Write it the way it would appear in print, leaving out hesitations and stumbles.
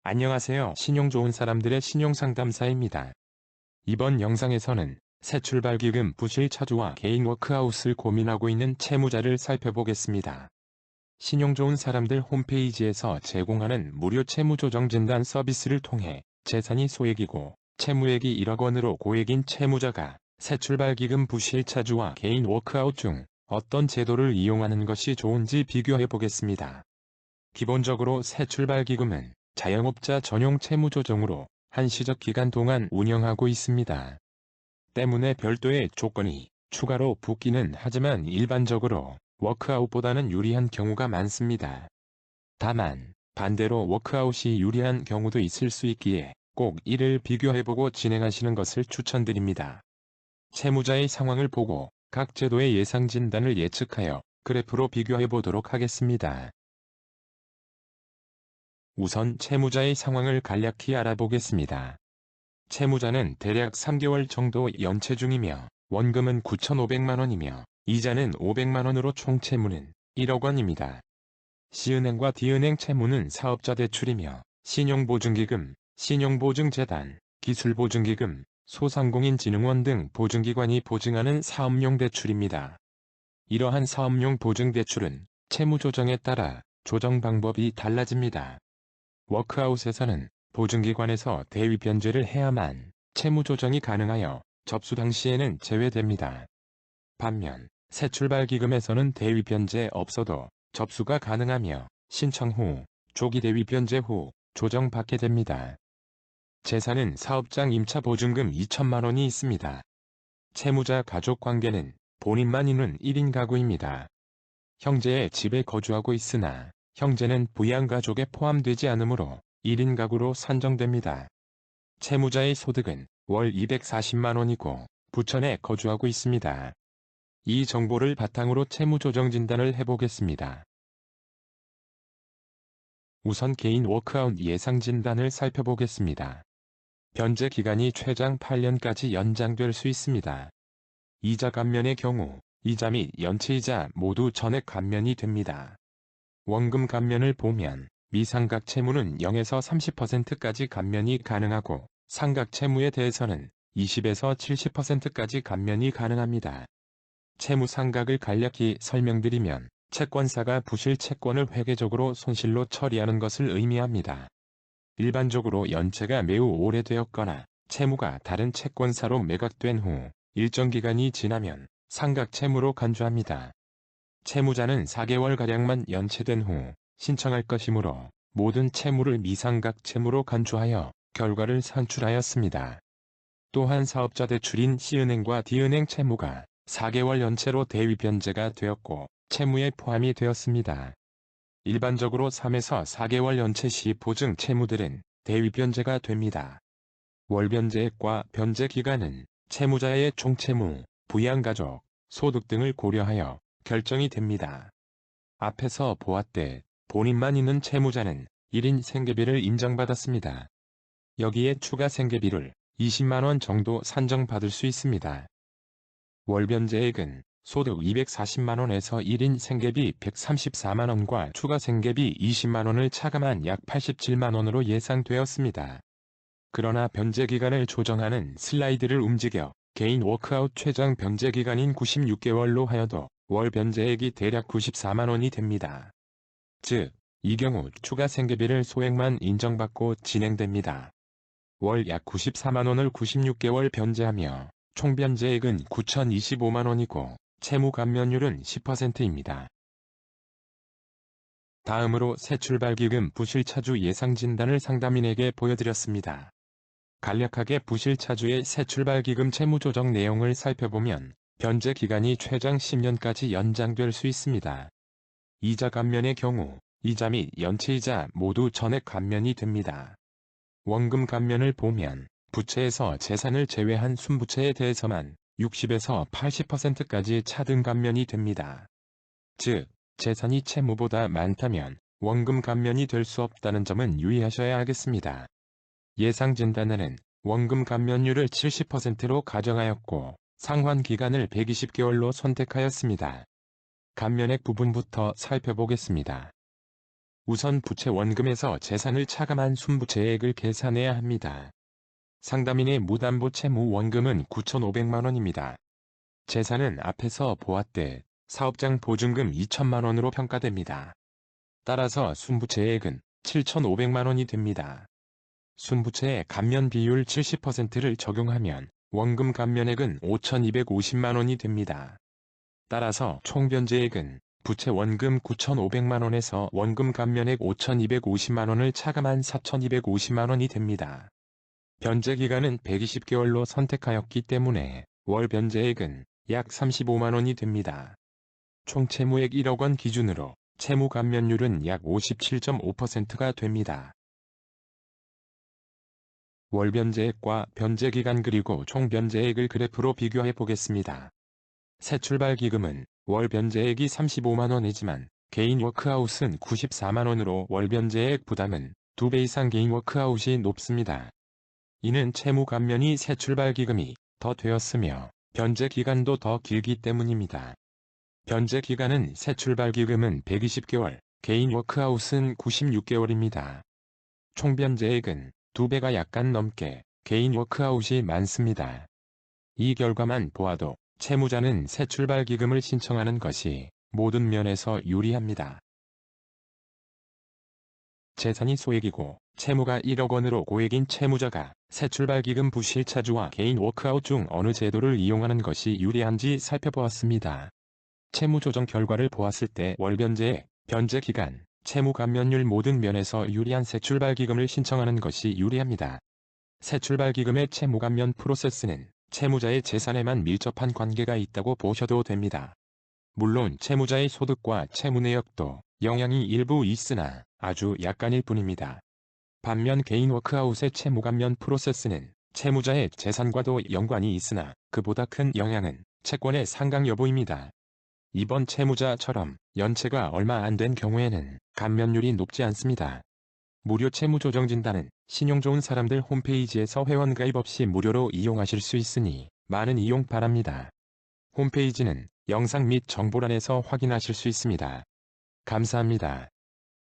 안녕하세요. 신용 좋은 사람들의 신용상담사입니다. 이번 영상에서는 새출발기금 부실 차주와 개인 워크아웃을 고민하고 있는 채무자를 살펴보겠습니다. 신용 좋은 사람들 홈페이지에서 제공하는 무료 채무조정진단 서비스를 통해 재산이 소액이고 채무액이 1억 원으로 고액인 채무자가 새출발기금 부실 차주와 개인 워크아웃 중 어떤 제도를 이용하는 것이 좋은지 비교해 보겠습니다. 기본적으로 새출발기금은 자영업자 전용 채무조정으로 한시적 기간 동안 운영하고 있습니다. 때문에 별도의 조건이 추가로 붙기는 하지만 일반적으로 워크아웃보다는 유리한 경우가 많습니다. 다만 반대로 워크아웃이 유리한 경우도 있을 수 있기에 꼭 이를 비교해보고 진행하시는 것을 추천드립니다. 채무자의 상황을 보고 각 제도의 예상 진단을 예측하여 그래프로 비교해보도록 하겠습니다. 우선 채무자의 상황을 간략히 알아보겠습니다. 채무자는 대략 3개월 정도 연체 중이며 원금은 9,500만 원이며 이자는 500만 원으로 총 채무는 1억 원입니다. C은행과 D은행 채무는 사업자 대출이며 신용보증기금, 신용보증재단, 기술보증기금, 소상공인진흥원 등 보증기관이 보증하는 사업용 대출입니다. 이러한 사업용 보증대출은 채무조정에 따라 조정 방법이 달라집니다. 워크아웃에서는 보증기관에서 대위 변제를 해야만 채무조정이 가능하여 접수 당시에는 제외됩니다. 반면 새출발기금에서는 대위 변제 없어도 접수가 가능하며 신청 후, 조기 대위 변제 후 조정받게 됩니다. 재산은 사업장 임차보증금 2천만 원이 있습니다. 채무자 가족관계는 본인만 있는 1인 가구입니다. 형제의 집에 거주하고 있으나 형제는 부양가족에 포함되지 않으므로 1인 가구로 산정됩니다. 채무자의 소득은 월 240만 원이고 부천에 거주하고 있습니다. 이 정보를 바탕으로 채무조정 진단을 해보겠습니다. 우선 개인 워크아웃 예상 진단을 살펴보겠습니다. 변제 기간이 최장 8년까지 연장될 수 있습니다. 이자 감면의 경우 이자 및 연체이자 모두 전액 감면이 됩니다. 원금 감면을 보면 미상각 채무는 0에서 30%까지 감면이 가능하고 상각 채무에 대해서는 20에서 70%까지 감면이 가능합니다. 채무 상각을 간략히 설명드리면 채권사가 부실 채권을 회계적으로 손실로 처리하는 것을 의미합니다. 일반적으로 연체가 매우 오래되었거나 채무가 다른 채권사로 매각된 후 일정 기간이 지나면 상각 채무로 간주합니다. 채무자는 4개월가량만 연체된 후 신청할 것이므로 모든 채무를 미상각 채무로 간주하여 결과를 산출하였습니다. 또한 사업자 대출인 C은행과 D은행 채무가 4개월 연체로 대위 변제가 되었고 채무에 포함이 되었습니다. 일반적으로 3에서 4개월 연체 시 보증 채무들은 대위 변제가 됩니다. 월 변제액과 변제 기간은 채무자의 총채무, 부양가족, 소득 등을 고려하여 결정이 됩니다. 앞에서 보았듯 본인만 있는 채무자는 1인 생계비를 인정받았습니다. 여기에 추가 생계비를 20만 원 정도 산정받을 수 있습니다. 월 변제액은 소득 240만 원에서 1인 생계비 134만 원과 추가 생계비 20만 원을 차감한 약 87만 원으로 예상되었습니다. 그러나 변제 기간을 조정하는 슬라이드를 움직여 개인 워크아웃 최장 변제 기간인 96개월로 하여도 월 변제액이 대략 94만 원이 됩니다. 즉, 이 경우 추가 생계비를 소액만 인정받고 진행됩니다. 월 약 94만 원을 96개월 변제하며 총 변제액은 9,025만 원이고 채무 감면율은 10%입니다. 다음으로 새출발기금 부실차주 예상진단을 상담인에게 보여드렸습니다. 간략하게 부실차주의 새출발기금 채무조정 내용을 살펴보면 변제 기간이 최장 10년까지 연장될 수 있습니다. 이자 감면의 경우 이자 및 연체이자 모두 전액 감면이 됩니다. 원금 감면을 보면 부채에서 재산을 제외한 순부채에 대해서만 60에서 80%까지 차등 감면이 됩니다. 즉, 재산이 채무보다 많다면 원금 감면이 될 수 없다는 점은 유의하셔야 하겠습니다. 예상 진단에는 원금 감면율을 70%로 가정하였고 상환 기간을 120개월로 선택하였습니다. 감면액 부분부터 살펴보겠습니다. 우선 부채 원금에서 재산을 차감한 순부채액을 계산해야 합니다. 상담인의 무담보 채무 원금은 9,500만 원입니다. 재산은 앞에서 보았듯 사업장 보증금 2천만 원으로 평가됩니다. 따라서 순부채액은 7,500만 원이 됩니다. 순부채의 감면 비율 70%를 적용하면 원금 감면액은 5,250만 원이 됩니다. 따라서 총 변제액은 부채 원금 9,500만 원에서 원금 감면액 5,250만 원을 차감한 4,250만 원이 됩니다. 변제 기간은 120개월로 선택하였기 때문에 월 변제액은 약 35만 원이 됩니다. 총 채무액 1억 원 기준으로 채무 감면율은 약 57.5%가 됩니다. 월 변제액과 변제 기간 그리고 총 변제액을 그래프로 비교해 보겠습니다. 새 출발 기금은 월 변제액이 35만 원이지만 개인 워크아웃은 94만 원으로 월 변제액 부담은 2배 이상 개인 워크아웃이 높습니다. 이는 채무 감면이 새 출발 기금이 더 되었으며 변제 기간도 더 길기 때문입니다. 변제 기간은 새 출발 기금은 120개월, 개인 워크아웃은 96개월입니다. 총 변제액은 2배가 약간 넘게 개인 워크아웃이 많습니다. 이 결과만 보아도 채무자는 새 출발 기금을 신청하는 것이 모든 면에서 유리합니다. 재산이 소액이고 채무가 1억 원으로 고액인 채무자가 새 출발 기금 부실차주와 개인 워크아웃 중 어느 제도를 이용하는 것이 유리한지 살펴보았습니다. 채무 조정 결과를 보았을 때 월 변제액, 변제 기간, 채무 감면율 모든 면에서 유리한 새 출발 기금을 신청하는 것이 유리합니다. 새 출발 기금의 채무 감면 프로세스는 채무자의 재산에만 밀접한 관계가 있다고 보셔도 됩니다. 물론 채무자의 소득과 채무 내역도 영향이 일부 있으나 아주 약간일 뿐입니다. 반면 개인 워크아웃의 채무 감면 프로세스는 채무자의 재산과도 연관이 있으나 그보다 큰 영향은 채권의 상각 여부입니다. 이번 채무자처럼 연체가 얼마 안 된 경우에는 감면율이 높지 않습니다. 무료 채무 조정 진단은 신용 좋은 사람들 홈페이지에서 회원 가입 없이 무료로 이용하실 수 있으니 많은 이용 바랍니다. 홈페이지는 영상 및 정보란에서 확인하실 수 있습니다. 감사합니다.